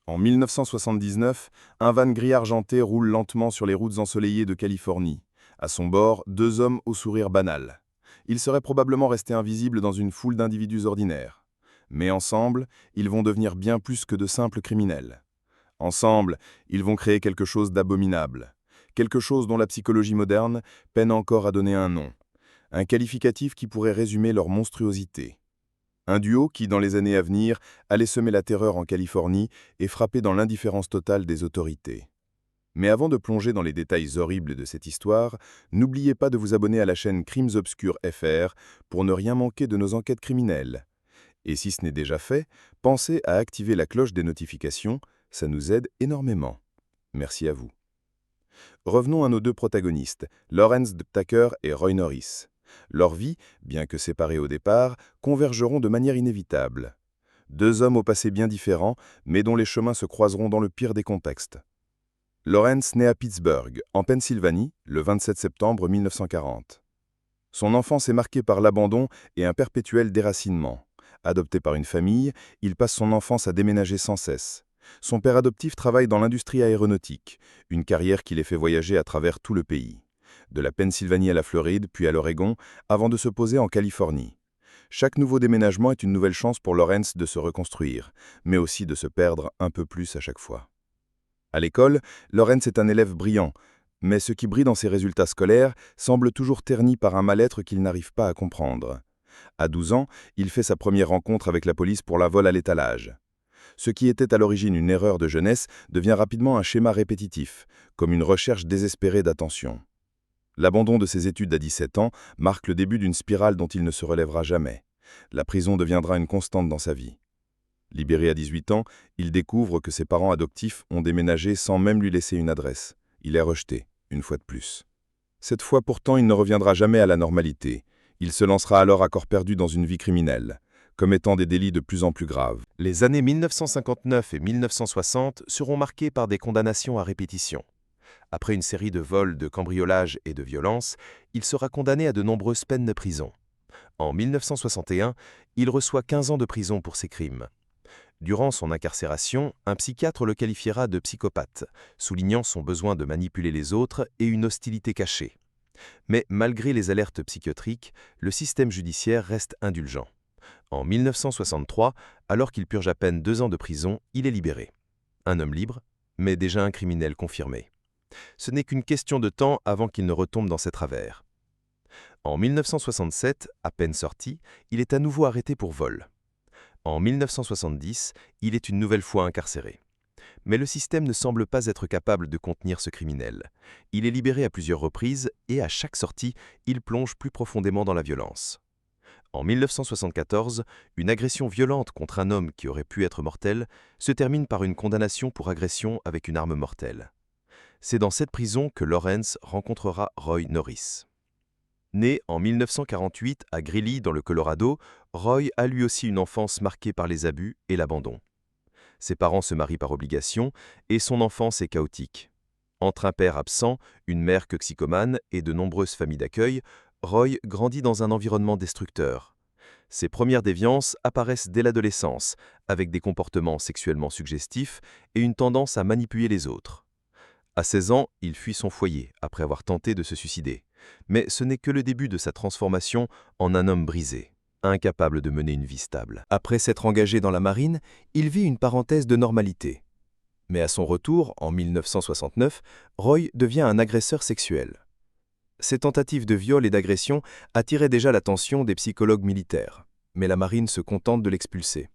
En 1979, un van gris argenté roule lentement sur les routes ensoleillées de Californie. À son bord, deux hommes au sourire banal. Ils seraient probablement restés invisibles dans une foule d'individus ordinaires. Mais ensemble, ils vont devenir bien plus que de simples criminels. Ensemble, ils vont créer quelque chose d'abominable. Quelque chose dont la psychologie moderne peine encore à donner un nom. Un qualificatif qui pourrait résumer leur monstruosité. Un duo qui, dans les années à venir, allait semer la terreur en Californie et frapper dans l'indifférence totale des autorités. Mais avant de plonger dans les détails horribles de cette histoire, n'oubliez pas de vous abonner à la chaîne Crimes Obscurs FR pour ne rien manquer de nos enquêtes criminelles. Et si ce n'est déjà fait, pensez à activer la cloche des notifications, ça nous aide énormément. Merci à vous. Revenons à nos deux protagonistes, Lawrence de Ptaker et Roy Norris. Leurs vies, bien que séparées au départ, convergeront de manière inévitable. Deux hommes au passé bien différents, mais dont les chemins se croiseront dans le pire des contextes. Lawrence naît à Pittsburgh, en Pennsylvanie, le 27 septembre 1940. Son enfance est marquée par l'abandon et un perpétuel déracinement. Adopté par une famille, il passe son enfance à déménager sans cesse. Son père adoptif travaille dans l'industrie aéronautique, une carrière qui les fait voyager à travers tout le pays. De la Pennsylvanie à la Floride, puis à l'Oregon, avant de se poser en Californie. Chaque nouveau déménagement est une nouvelle chance pour Lawrence de se reconstruire, mais aussi de se perdre un peu plus à chaque fois. À l'école, Lawrence est un élève brillant, mais ce qui brille dans ses résultats scolaires semble toujours terni par un mal-être qu'il n'arrive pas à comprendre. À 12 ans, il fait sa première rencontre avec la police pour la vol à l'étalage. Ce qui était à l'origine une erreur de jeunesse devient rapidement un schéma répétitif, comme une recherche désespérée d'attention. L'abandon de ses études à 17 ans marque le début d'une spirale dont il ne se relèvera jamais. La prison deviendra une constante dans sa vie. Libéré à 18 ans, il découvre que ses parents adoptifs ont déménagé sans même lui laisser une adresse. Il est rejeté, une fois de plus. Cette fois pourtant, il ne reviendra jamais à la normalité. Il se lancera alors à corps perdu dans une vie criminelle, commettant des délits de plus en plus graves. Les années 1959 et 1960 seront marquées par des condamnations à répétition. Après une série de vols, de cambriolages et de violences, il sera condamné à de nombreuses peines de prison. En 1961, il reçoit 15 ans de prison pour ses crimes. Durant son incarcération, un psychiatre le qualifiera de psychopathe, soulignant son besoin de manipuler les autres et une hostilité cachée. Mais malgré les alertes psychiatriques, le système judiciaire reste indulgent. En 1963, alors qu'il purge à peine 2 ans de prison, il est libéré. Un homme libre, mais déjà un criminel confirmé. Ce n'est qu'une question de temps avant qu'il ne retombe dans ses travers. En 1967, à peine sorti, il est à nouveau arrêté pour vol. En 1970, il est une nouvelle fois incarcéré. Mais le système ne semble pas être capable de contenir ce criminel. Il est libéré à plusieurs reprises et à chaque sortie, il plonge plus profondément dans la violence. En 1974, une agression violente contre un homme qui aurait pu être mortel se termine par une condamnation pour agression avec une arme mortelle. C'est dans cette prison que Lawrence rencontrera Roy Norris. Né en 1948 à Greeley dans le Colorado, Roy a lui aussi une enfance marquée par les abus et l'abandon. Ses parents se marient par obligation et son enfance est chaotique. Entre un père absent, une mère toxicomane et de nombreuses familles d'accueil, Roy grandit dans un environnement destructeur. Ses premières déviances apparaissent dès l'adolescence, avec des comportements sexuellement suggestifs et une tendance à manipuler les autres. À 16 ans, il fuit son foyer après avoir tenté de se suicider. Mais ce n'est que le début de sa transformation en un homme brisé, incapable de mener une vie stable. Après s'être engagé dans la marine, il vit une parenthèse de normalité. Mais à son retour, en 1969, Roy devient un agresseur sexuel. Ses tentatives de viol et d'agression attiraient déjà l'attention des psychologues militaires, mais la marine se contente de l'expulser.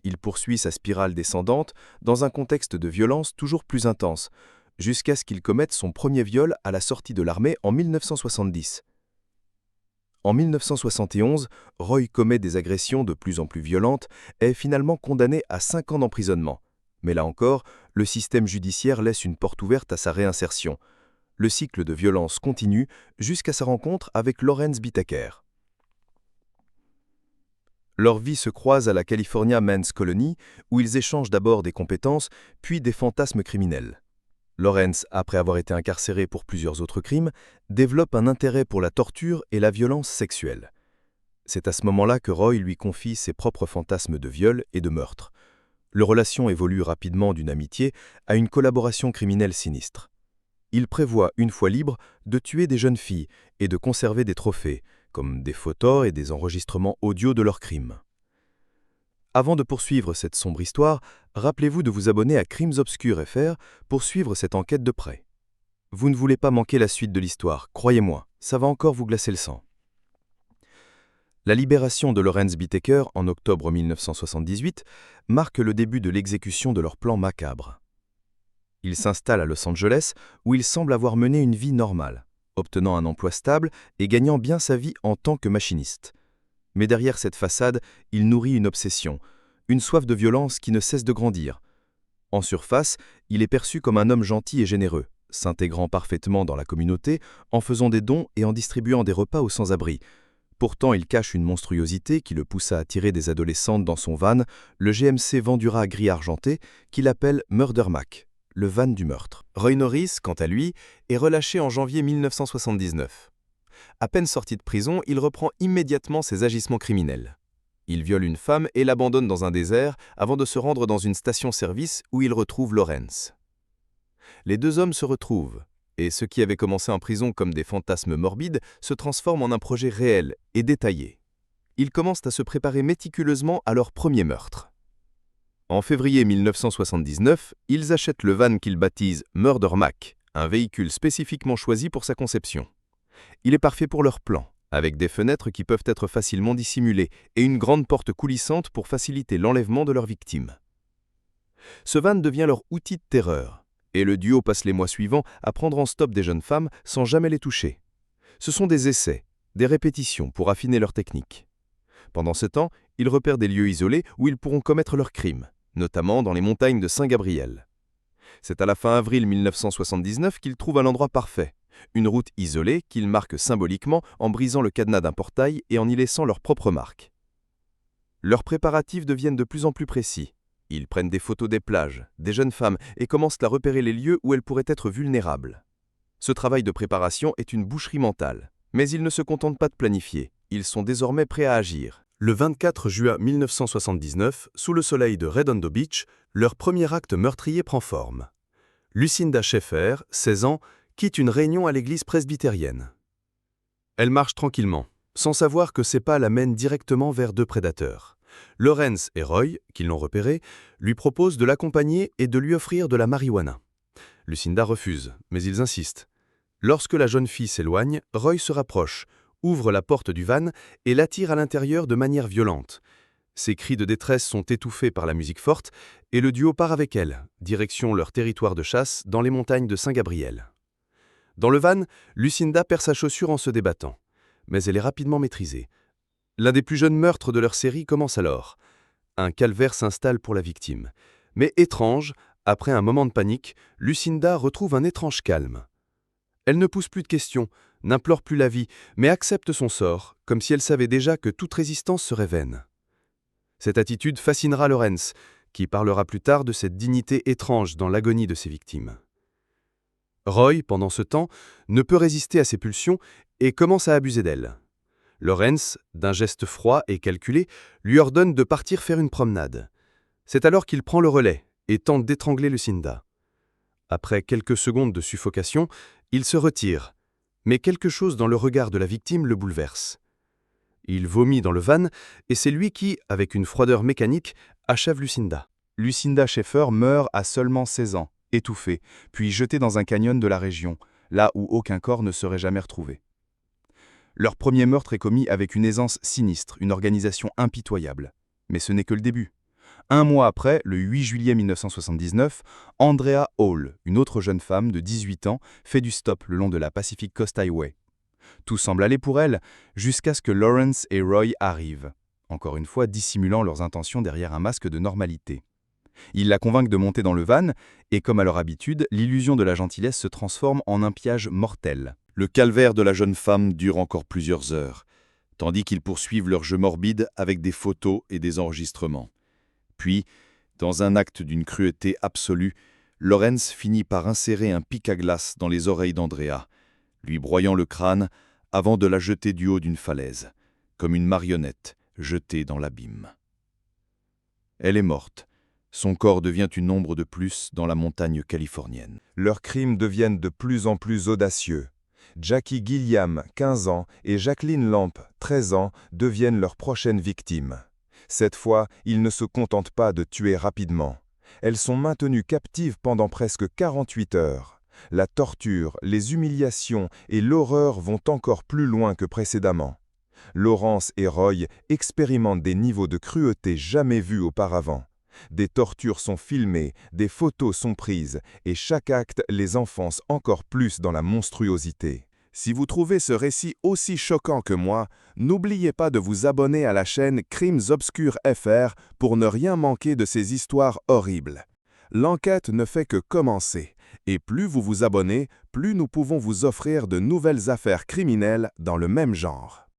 Il poursuit sa spirale descendante dans un contexte de violence toujours plus intense, jusqu'à ce qu'il commette son premier viol à la sortie de l'armée en 1970. En 1971, Roy commet des agressions de plus en plus violentes et est finalement condamné à 5 ans d'emprisonnement. Mais là encore, le système judiciaire laisse une porte ouverte à sa réinsertion. Le cycle de violence continue jusqu'à sa rencontre avec Lawrence Bittaker. Leurs vies se croisent à la California Men's Colony, où ils échangent d'abord des compétences, puis des fantasmes criminels. Lawrence, après avoir été incarcéré pour plusieurs autres crimes, développe un intérêt pour la torture et la violence sexuelle. C'est à ce moment-là que Roy lui confie ses propres fantasmes de viol et de meurtre. Leur relation évolue rapidement d'une amitié à une collaboration criminelle sinistre. Ils prévoient, une fois libres, de tuer des jeunes filles et de conserver des trophées, comme des photos et des enregistrements audio de leurs crimes. Avant de poursuivre cette sombre histoire, rappelez-vous de vous abonner à Crimes Obscurs FR pour suivre cette enquête de près. Vous ne voulez pas manquer la suite de l'histoire, croyez-moi, ça va encore vous glacer le sang. La libération de Lawrence Bittaker en octobre 1978 marque le début de l'exécution de leur plan macabre. Il s'installe à Los Angeles où il semble avoir mené une vie normale, obtenant un emploi stable et gagnant bien sa vie en tant que machiniste. Mais derrière cette façade, il nourrit une obsession, une soif de violence qui ne cesse de grandir. En surface, il est perçu comme un homme gentil et généreux, s'intégrant parfaitement dans la communauté, en faisant des dons et en distribuant des repas aux sans-abri. Pourtant, il cache une monstruosité qui le poussa à tirer des adolescentes dans son van, le GMC Vendura gris argenté, qu'il appelle Murder Mac, le van du meurtre. Roy Norris, quant à lui, est relâché en janvier 1979. À peine sorti de prison, il reprend immédiatement ses agissements criminels. Il viole une femme et l'abandonne dans un désert avant de se rendre dans une station-service où il retrouve Lawrence. Les deux hommes se retrouvent, et ce qui avait commencé en prison comme des fantasmes morbides se transforme en un projet réel et détaillé. Ils commencent à se préparer méticuleusement à leur premier meurtre. En février 1979, ils achètent le van qu'ils baptisent Murder Mac, un véhicule spécifiquement choisi pour sa conception. Il est parfait pour leur plan, avec des fenêtres qui peuvent être facilement dissimulées et une grande porte coulissante pour faciliter l'enlèvement de leurs victimes. Ce van devient leur outil de terreur, et le duo passe les mois suivants à prendre en stop des jeunes femmes sans jamais les toucher. Ce sont des essais, des répétitions pour affiner leur technique. Pendant ce temps, ils repèrent des lieux isolés où ils pourront commettre leurs crimes, notamment dans les montagnes de Saint-Gabriel. C'est à la fin avril 1979 qu'ils trouvent un endroit parfait, une route isolée qu'ils marquent symboliquement en brisant le cadenas d'un portail et en y laissant leur propre marque. Leurs préparatifs deviennent de plus en plus précis. Ils prennent des photos des plages, des jeunes femmes et commencent à repérer les lieux où elles pourraient être vulnérables. Ce travail de préparation est une boucherie mentale, mais ils ne se contentent pas de planifier, ils sont désormais prêts à agir. Le 24 juin 1979, sous le soleil de Redondo Beach, leur premier acte meurtrier prend forme. Lucinda Schaeffer, 16 ans, quitte une réunion à l'église presbytérienne. Elle marche tranquillement, sans savoir que ses pas la mènent directement vers deux prédateurs. Lawrence et Roy, qui l'ont repéré, lui proposent de l'accompagner et de lui offrir de la marijuana. Lucinda refuse, mais ils insistent. Lorsque la jeune fille s'éloigne, Roy se rapproche, ouvre la porte du van et l'attire à l'intérieur de manière violente. Ses cris de détresse sont étouffés par la musique forte et le duo part avec elle, direction leur territoire de chasse dans les montagnes de Saint-Gabriel. Dans le van, Lucinda perd sa chaussure en se débattant, mais elle est rapidement maîtrisée. L'un des plus jeunes meurtres de leur série commence alors. Un calvaire s'installe pour la victime. Mais étrange, après un moment de panique, Lucinda retrouve un étrange calme. Elle ne pousse plus de questions, n'implore plus la vie, mais accepte son sort, comme si elle savait déjà que toute résistance serait vaine. Cette attitude fascinera Lawrence, qui parlera plus tard de cette dignité étrange dans l'agonie de ses victimes. Roy, pendant ce temps, ne peut résister à ses pulsions et commence à abuser d'elle. Lawrence, d'un geste froid et calculé, lui ordonne de partir faire une promenade. C'est alors qu'il prend le relais et tente d'étrangler Lucinda. Après quelques secondes de suffocation, il se retire, mais quelque chose dans le regard de la victime le bouleverse. Il vomit dans le van et c'est lui qui, avec une froideur mécanique, achève Lucinda. Lucinda Schaeffer meurt à seulement 16 ans, étouffée, puis jetée dans un canyon de la région, là où aucun corps ne serait jamais retrouvé. Leur premier meurtre est commis avec une aisance sinistre, une organisation impitoyable. Mais ce n'est que le début. Un mois après, le 8 juillet 1979, Andrea Hall, une autre jeune femme de 18 ans, fait du stop le long de la Pacific Coast Highway. Tout semble aller pour elle, jusqu'à ce que Lawrence et Roy arrivent, encore une fois dissimulant leurs intentions derrière un masque de normalité. Ils la convainquent de monter dans le van, et comme à leur habitude, l'illusion de la gentillesse se transforme en un piège mortel. Le calvaire de la jeune femme dure encore plusieurs heures, tandis qu'ils poursuivent leur jeu morbide avec des photos et des enregistrements. Puis, dans un acte d'une cruauté absolue, Lawrence finit par insérer un pic à glace dans les oreilles d'Andrea, lui broyant le crâne avant de la jeter du haut d'une falaise, comme une marionnette jetée dans l'abîme. Elle est morte, Son corps devient une ombre de plus dans la montagne californienne. Leurs crimes deviennent de plus en plus audacieux. Jackie Gilliam, 15 ans, et Jacqueline Lamp, 13 ans, deviennent leurs prochaines victimes. Cette fois, ils ne se contentent pas de tuer rapidement. Elles sont maintenues captives pendant presque 48 heures. La torture, les humiliations et l'horreur vont encore plus loin que précédemment. Lawrence et Roy expérimentent des niveaux de cruauté jamais vus auparavant. Des tortures sont filmées, des photos sont prises, et chaque acte les enfonce encore plus dans la monstruosité. Si vous trouvez ce récit aussi choquant que moi, n'oubliez pas de vous abonner à la chaîne Crimes Obscurs FR pour ne rien manquer de ces histoires horribles. L'enquête ne fait que commencer, et plus vous vous abonnez, plus nous pouvons vous offrir de nouvelles affaires criminelles dans le même genre.